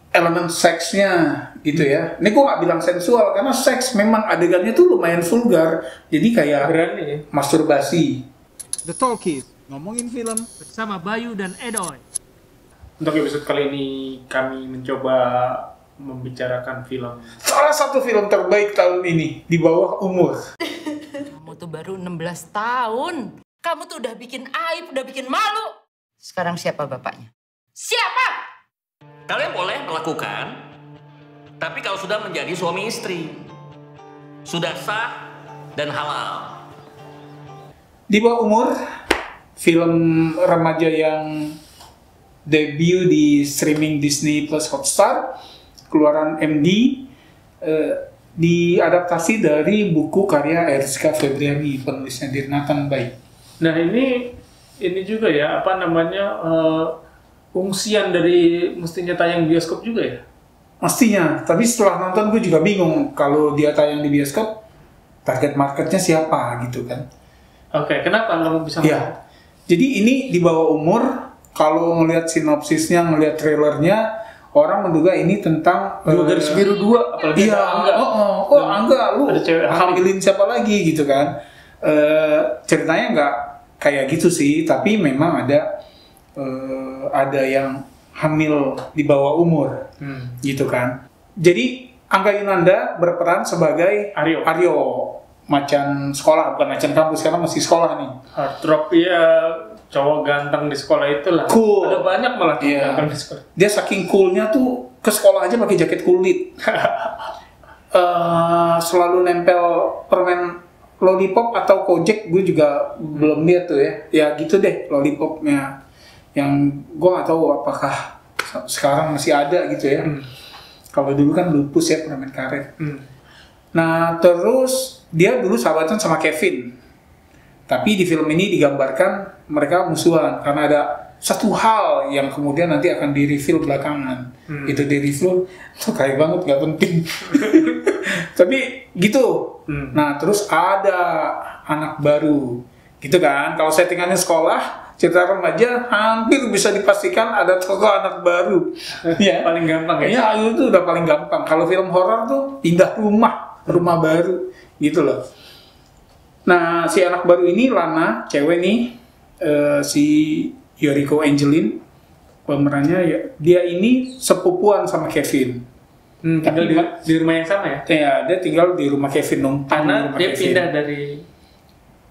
elemen seksnya gitu ya. Ini gue nggak bilang sensual karena seks memang adegannya tuh lumayan vulgar. Jadi kayak berani ya? Masturbasi. The Talkies, ngomongin film bersama Bayu dan Edoy. Untuk episode kali ini kami mencoba membicarakan film. Salah satu film terbaik tahun ini di bawah umur. Kamu tuh baru 16 tahun. Kamu tuh udah bikin aib, udah bikin malu. Sekarang siapa bapaknya? Siapa? Kalian boleh melakukan, tapi kalau sudah menjadi suami istri, sudah sah dan halal. Di bawah umur, film remaja yang debut di streaming Disney Plus Hotstar, keluaran MD, diadaptasi dari buku karya Eriska Febriani, penulisnya Dirnatan Bai. Nah ini juga ya, apa namanya, ungsian dari mestinya tayang bioskop juga ya? Pastinya, tapi setelah nonton gue juga bingung kalau dia tayang di bioskop, target marketnya siapa gitu kan. Oke, kenapa kamu bisa ya, jadi ini di bawah umur, kalau ngelihat sinopsisnya, ngelihat trailernya, orang menduga ini tentang Dua Garis Biru 2, apalagi iya, Angga. Angga, lu ada cewek hamilin siapa lagi gitu kan. Ceritanya nggak kayak gitu sih, tapi memang ada yang hamil di bawah umur, gitu kan. Jadi Angga Yunanda berperan sebagai Aryo, macan sekolah, bukan macan kampus karena masih sekolah nih. Heartthrob ya, cowok ganteng di sekolah itulah. Cool. Ada banyak malah Iya. ganteng di sekolah. Dia saking coolnya tuh ke sekolah aja pakai jaket kulit. Selalu nempel permen lollipop atau Kojak, gue juga belum lihat tuh ya. Ya gitu deh lollipopnya. Yang gue nggak tahu apakah sekarang masih ada gitu ya. Kalau dulu kan lupus ya permen karet. Nah terus dia dulu sahabatan sama Kevin. Tapi di film ini digambarkan mereka musuhan karena ada satu hal yang kemudian nanti akan di-reveal belakangan. Itu di-reveal tuh kayak banget, gak penting. Tapi gitu. Nah terus ada anak baru gitu kan. Kalau settingannya sekolah, cerita remaja, hampir bisa dipastikan ada tokoh anak baru. Ya. Paling gampang ya? Ya itu udah paling gampang. Kalau film horor tuh pindah rumah baru gitu loh. Nah si anak baru ini Lana, cewek nih, si Yoriko Angelin pemerannya ya, dia ini sepupuan sama Kevin. Tinggal di rumah yang sama ya? Ya, dia tinggal di rumah Kevin, numpang di Karena rumah dia Kevin. pindah dari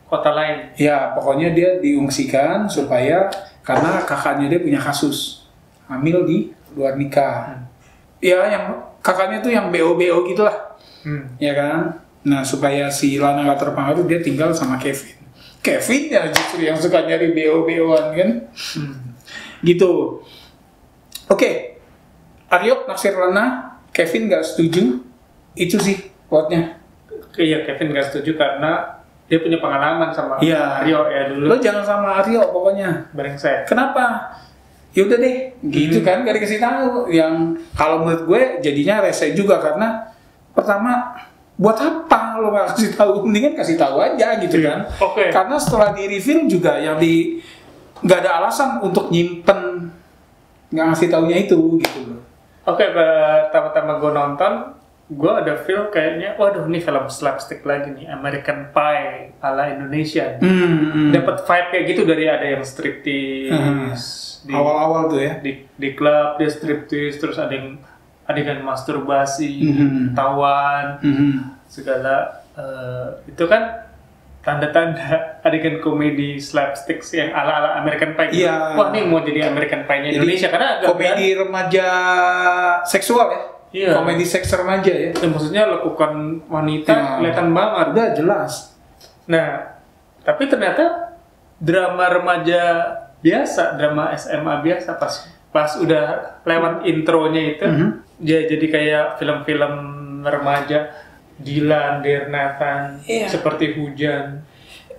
kota lain. Ya, pokoknya dia diungsikan supaya karena kakaknya dia punya kasus hamil di luar nikah. Ya, yang kakaknya tuh yang BO-BO gitulah. Ya kan? Nah, supaya si Lana gak terpengaruh, dia tinggal sama Kevin. Kevin ya justru yang suka nyari BO-BO-an kan? Gitu. Oke. Aryo naksir Lana, Kevin gak setuju. Itu sih plotnya. Iya, Kevin gak setuju karena dia punya pengalaman sama Iya. Aryo ya dulu. Lo jangan sama Aryo pokoknya. Brengsek. Kenapa? Yaudah deh, gitu kan, gak dikasih tahu. Yang kalau menurut gue jadinya rese juga karena pertama, buat apa lo gak kasih tahu? Mendingan kasih tahu aja gitu kan. Oke. Karena setelah di reveal juga yang nggak ada alasan untuk nyimpen nggak ngasih taunya itu gitu loh. Oke, pertama-tama gue nonton, gue ada feel kayaknya, waduh ini film slapstick lagi nih, American Pie ala Indonesia. Dapat vibe kayak gitu dari ada yang striptease di Awal-awal tuh ya. di klub dia striptease, terus ada yang adegan masturbasi, tawan, segala itu kan tanda-tanda adegan komedi slapstick yang ala-ala American Pie. Iya. Wah ini mau jadi American Pie-nya Indonesia karena agak komedi remaja seksual ya. Iya. Komedi seks remaja ya. Ya, maksudnya lekukan wanita kelihatan banget. Udah jelas. Nah, tapi ternyata drama remaja biasa, drama SMA biasa pas udah lewat intronya itu, dia jadi kayak film-film remaja, Dylan, Dirnatan, Seperti Hujan.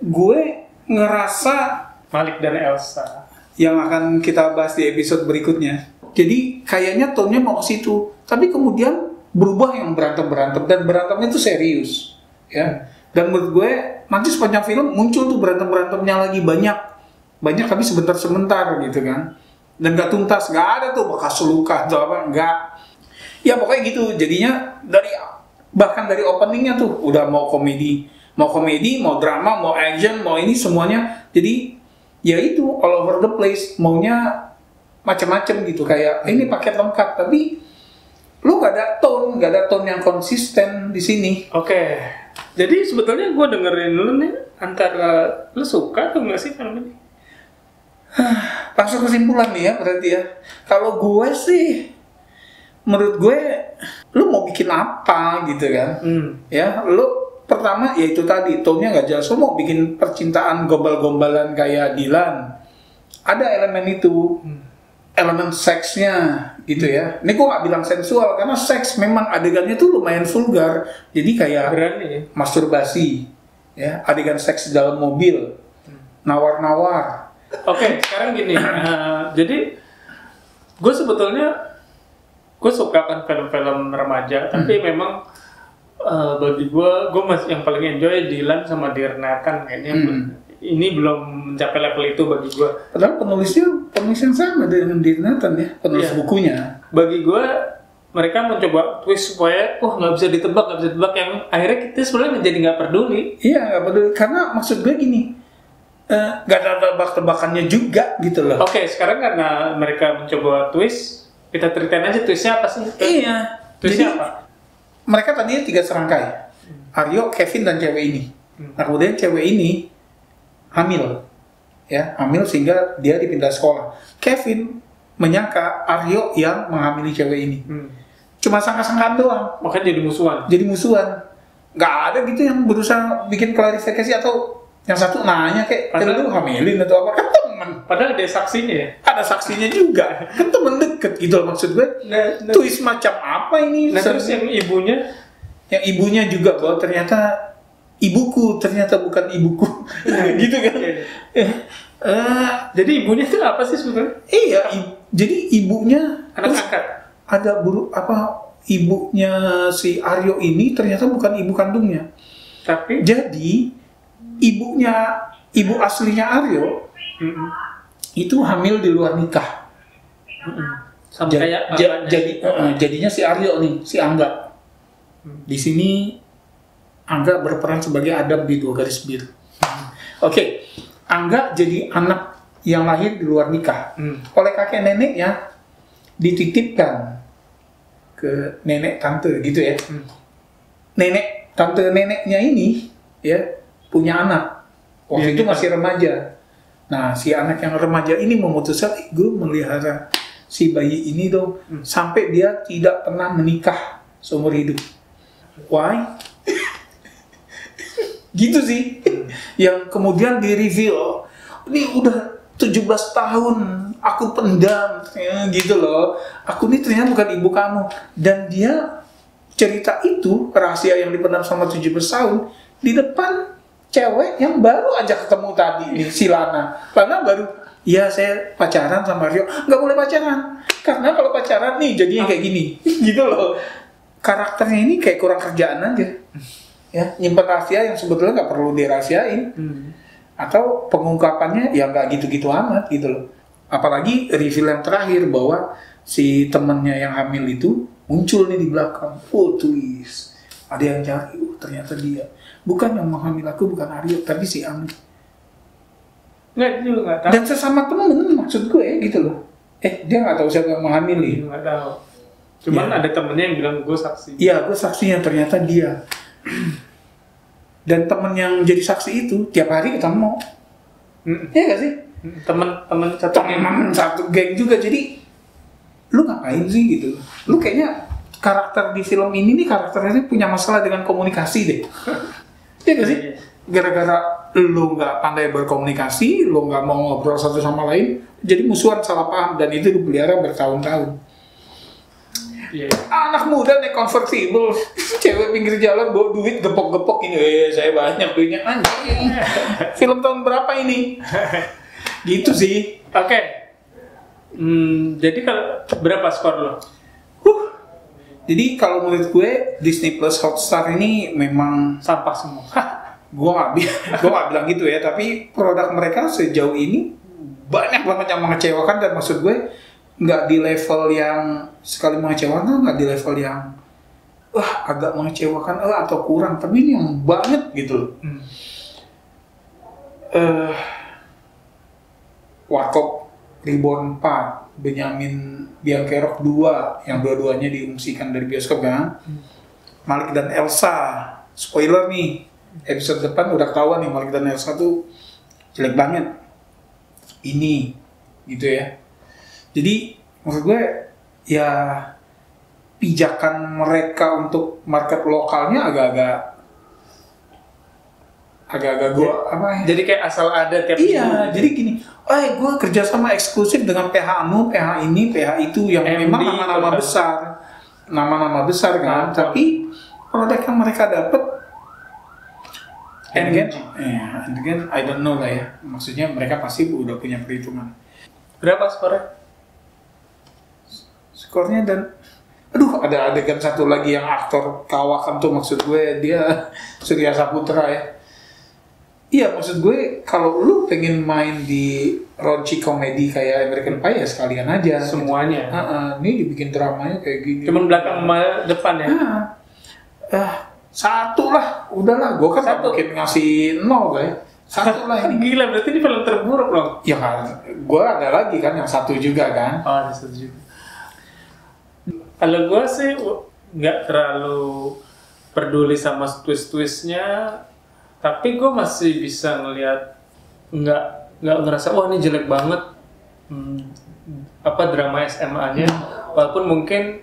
Gue ngerasa Malik dan Elsa. yang akan kita bahas di episode berikutnya. Jadi kayaknya tone-nya mau ke situ, tapi kemudian berubah yang berantem-berantem dan berantemnya itu serius, ya. Dan menurut gue nanti sepanjang film muncul tuh berantem-berantemnya lagi banyak tapi sebentar-sebentar gitu kan. Dan gak tuntas, gak ada tuh bekas luka atau apa, enggak. Ya pokoknya gitu. Jadinya bahkan dari openingnya tuh udah mau komedi, mau drama, mau action, mau ini semuanya. Jadi ya itu all over the place, maunya macam-macam gitu, kayak ini paket lengkap, tapi lu nggak ada tone yang konsisten di sini. Oke. Jadi sebetulnya gue dengerin lu nih, antara lu suka atau nggak sih film ini? Langsung kesimpulan nih ya berarti ya. Kalau gue sih, menurut gue, lu mau bikin apa gitu kan? Ya, lu pertama ya itu tadi, tone-nya nggak jelas. Lu mau bikin percintaan gombal-gombalan kayak Dylan, ada elemen itu, elemen seksnya gitu ya. Ini gue nggak bilang sensual karena seks memang adegannya tuh lumayan vulgar. Jadi kayak Berani. masturbasi, ya, adegan seks di dalam mobil, nawar-nawar. Oke, sekarang gini. Jadi gue sebetulnya gue suka kan film-film remaja, tapi memang bagi gue masih yang paling enjoy Dylan sama Dear Nathan kayaknya. Ini belum mencapai level itu bagi gue. Padahal penulis yang sama dengan Dear Nathan ya, penulis bukunya. Bagi gue mereka mencoba twist supaya nggak bisa ditebak, yang akhirnya kita sebenarnya jadi nggak peduli. Iya, nggak peduli karena maksud gue gini, nggak ada tebak-tebakannya juga gitu loh. Oke, sekarang karena mereka mencoba twist, kita ceritain aja twistnya apa sih? Iya. Twistnya Jadi, apa? mereka tadinya 3 serangkai, Aryo, Kevin, dan cewek ini. Nah, kemudian cewek ini hamil, ya, hamil sehingga dia dipindah sekolah. Kevin menyangka Aryo yang menghamili cewek ini. Cuma sangka-sangkaan doang. Makanya jadi musuhan. Nggak ada gitu yang berusaha bikin klarifikasi atau yang satu nanya kayak, Padahal- lu hamilin atau apa? Kan temen. Padahal ada saksinya ya. Ada saksinya juga. Kan temen deket gitu loh maksud gue. Twist macam apa ini? Nah, terus yang ibunya, Yang ibunya juga bahwa ternyata ibuku, ternyata bukan ibuku. Gitu kan. jadi ibunya itu apa sih sebenarnya? Iya, jadi ibunya Anak terus angkat. ada ibunya si Aryo ini ternyata bukan ibu kandungnya. Tapi Jadi ibu aslinya Aryo itu hamil di luar nikah. sama Ja- kayak ja- bapaknya. jadinya si Aryo nih, si Angga. Di sini Angga berperan sebagai Adam di 2 garis biru. Oke, Angga jadi anak yang lahir di luar nikah. Oleh kakek neneknya dititipkan ke nenek tante gitu ya. Tante neneknya ini ya punya anak. Waktu itu masih remaja. Nah, si anak yang remaja ini memutuskan, gue melihara si bayi ini dong, sampai dia tidak pernah menikah seumur hidup. Why? Gitu sih. Yang kemudian di-reveal, ini udah 17 tahun aku pendam, ya, gitu loh. Aku ini ternyata bukan ibu kamu. Dan dia cerita itu, rahasia yang dipendam sama 17 tahun, di depan cewek yang baru aja ketemu tadi nih, si Lana. Lana baru, ya saya pacaran sama Rio. Nggak boleh pacaran, karena kalau pacaran nih jadinya kayak gini. Gitu loh. Karakternya ini kayak kurang kerjaan aja. Ya, nyimpen rahasia yang sebetulnya nggak perlu dirahasiain. Atau pengungkapannya ya nggak gitu-gitu amat gitu loh. Apalagi reveal yang terakhir bahwa si temennya yang hamil itu muncul nih di belakang. Oh, twist. Ada yang cari, ternyata dia. Bukan yang menghamil aku, bukan Aryo, tapi si Ami. Nggak, dia nggak tahu. Dan sesama temen maksud gue gitu loh. Dia nggak tahu siapa yang menghamili. Dia nggak tahu. Cuman ada temennya yang bilang gue saksi. Iya, gue saksinya, ternyata dia. Dan temen yang jadi saksi itu tiap hari ketemu. Iya gak sih? Temen Satu geng juga. Jadi lu ngapain sih gitu? Lu kayaknya karakter di film ini nih karakternya punya masalah dengan komunikasi deh. Iya gak sih? Gara-gara lu nggak pandai berkomunikasi, lu nggak mau ngobrol satu sama lain, jadi musuhan, salah paham, dan itu dipelihara bertahun-tahun. Anak muda naik convertible, cewek pinggir jalan bawa duit gepok-gepok ini, saya banyak duitnya, anjing. Film tahun berapa ini? Gitu sih. Oke. Jadi kalau berapa skor lo? Jadi kalau menurut gue Disney Plus Hotstar ini memang Sampah semua. gue nggak bilang gitu ya, tapi produk mereka sejauh ini banyak banget yang mengecewakan, dan maksud gue nggak di level yang sekali mengecewakan, nggak di level yang agak mengecewakan atau kurang, tapi ini yang banget gitu. Warkop Reborn 4, Benyamin Biangkerok 2 yang dua-duanya diungsikan dari bioskop kan. Malik dan Elsa, spoiler nih, episode depan udah ketahuan nih Malik dan Elsa tuh jelek banget. Ini gitu ya. Jadi maksud gue ya pijakan mereka untuk market lokalnya agak-agak gue apa ya? Jadi kayak asal ada tiap Iya, jadi gini, gue kerja sama eksklusif dengan PH anu, PH ini, PH itu yang MD, memang nama-nama besar kan, tapi produk yang mereka dapat and again I don't know lah ya, maksudnya mereka pasti udah punya perhitungan. Berapa Skornya dan ada adegan satu lagi yang aktor kawakan tuh, maksud gue dia Surya Saputra ya. Iya, maksud gue kalau lu pengen main di raunchy komedi kayak American Pie ya sekalian aja. Semuanya. Ini dibikin dramanya kayak gini. Cuman belakang sama depan ya. Satu lah, udahlah. Gue kan gak mungkin ngasih 0 guys. Satu lah ini. Gila, berarti ini film terburuk dong. Ya kan, gue ada lagi kan yang satu juga kan. Oh, ada satu juga. Kalau gue sih nggak terlalu peduli sama twist-twistnya, tapi gue masih bisa ngelihat nggak ngerasa wah ini jelek banget drama SMA-nya, walaupun mungkin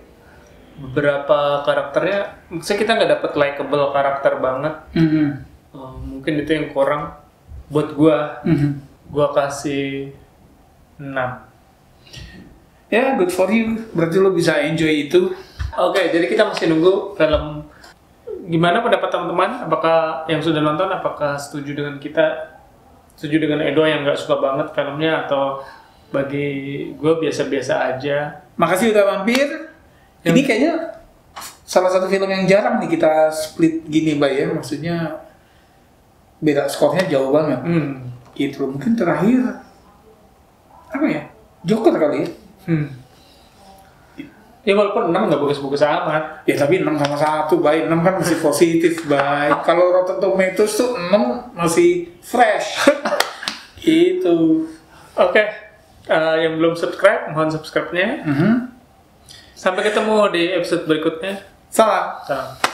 beberapa karakternya, maksudnya kita nggak dapet likable karakter banget, mungkin itu yang kurang buat gue. Gue kasih 6. Ya, good for you. Berarti lo bisa enjoy itu. Oke, jadi kita masih nunggu film. Gimana pendapat teman-teman? Apakah yang sudah nonton, apakah setuju dengan kita? Setuju dengan Edo yang nggak suka banget filmnya, atau bagi gue biasa-biasa aja? Makasih udah mampir. Ini kayaknya salah satu film yang jarang nih kita split gini, Bay ya. Maksudnya beda skornya jauh banget. Gitu. Mungkin terakhir apa ya? Joker kali ya. Ya walaupun 6 nggak bagus-bagus amat. Ya tapi 6 sama 1, Bay. 6 kan masih positif, Bay. Kalau Rotten Tomatoes tuh 6 masih fresh. Gitu. Oke. Yang belum subscribe, mohon subscribe-nya. Sampai ketemu di episode berikutnya. Salam. Salam.